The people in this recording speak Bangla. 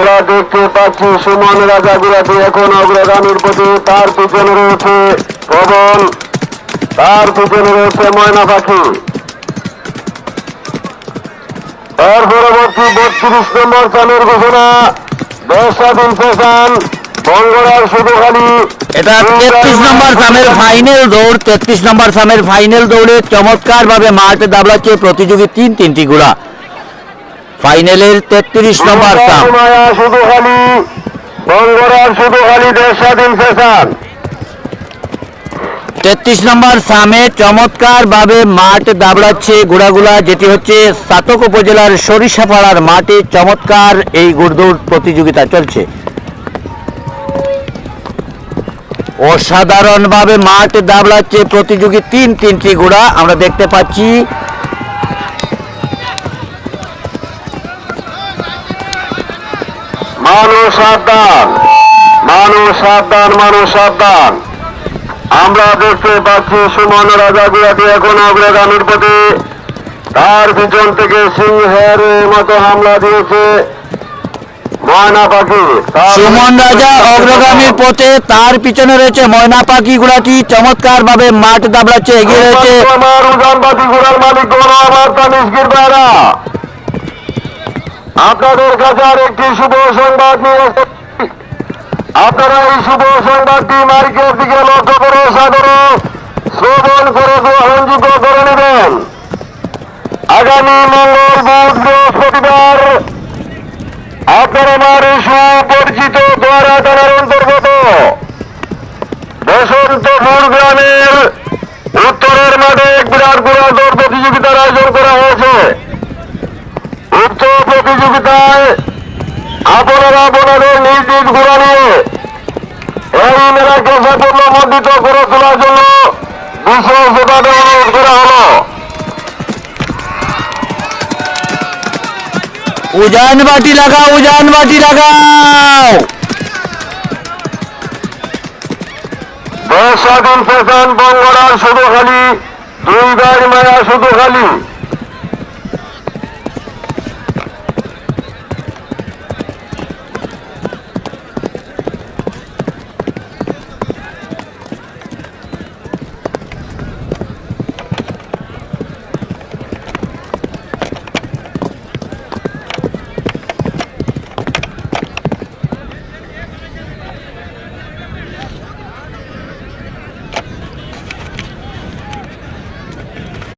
আমরা দেখতে পাচ্ছি সুমন রাজাগুড়াটি এখন অগ্রগামীর প্রতি, তার পিছনে রয়েছে পবন, তার পিছনে রয়েছে ময়না পাখি। এর পরবর্তী 32 নম্বর চামের ঘোষণা, দেশ স্বাধীন ফ্যাশন বঙ্গরার শুধুখালি। এটা 33 নম্বর সামের ফাইনাল দৌড়। 33 নম্বর সামের ফাইনাল দৌড়ে চমৎকার ভাবে মাঠে দাবড়াচ্ছে প্রতিযোগী তিনটি ঘোড়া। ফাইনালের 33 নম্বর সাম শুধুখালি বঙ্গরার শুধুখালি দেশ স্বাধীন ফ্যাশন। 33 নম্বর সামে চমৎকার ভাবে মাঠ দাবড়াচ্ছে ঘোড়াগুলা, যেটি হচ্ছে সাতক উপজেলার সরিষাপাড়ার মাঠে চমৎকার এই ঘোড়দৌড় প্রতিযোগিতা চলছে। অসাধারণ ভাবে মাঠ দাবড়াচ্ছে প্রতিযোগী তিনটি ঘোড়া আমরা দেখতে পাচ্ছি। মানুষ সাবধান, মানুষ সাবধান, মানুষ সাবধান। আমরা দেখতে পাচ্ছি সুমন রাজাগুড়াটি এখন অগ্রগামীর প্রতি, তার পিছন থেকে সিংহের মতো হামলা দিয়েছে ময়না পাখি। সুমন রাজা অগ্রগামীর পথে, তার পিছনে রয়েছে ময়না পাখি ঘোড়াটি চমৎকার ভাবে মাঠ দাবড়াচ্ছে, এগিয়ে রয়েছে আমার উজানবাতি ঘোড়ার মালিক আমার তানিশগির ভাইরা। আপনাদের কাছে আর একটি শুভ সংবাদ নিয়ে এসেছি। আপনারা এই শুভ সংবাদটি মাইকের দিকে লক্ষ্য করে সাদরে শ্রবণ করে গ্রহণযোগ্য করে নেবেন। আগামী মঙ্গল, বুধ, বৃহস্পতিবার আপনার আমার সুপরিচিত দোয়ারা থানার অন্তর্গত বসন্তপুর গ্রামের উত্তরের মাঠে এক বিরাট ঘোড়া দৌড় প্রতিযোগিতার আয়োজন করা হয়েছে। উক্ত প্রতিযোগিতায় আপনারা আপনাদের নিজ নিজ ঘোড়া নিয়ে এই মেলাকে সাফল্যমণ্ডিত করে তোলার জন্য বিশেষভাবে অনুরোধ করা হলো। উজান বাটি লাগাও, উজান বাটি লাগাও। দেশ স্বাধীন ফ্যাশন বঙ্গরার শুধু খালি, দুই গাড়ি মায়া শুধু খালি।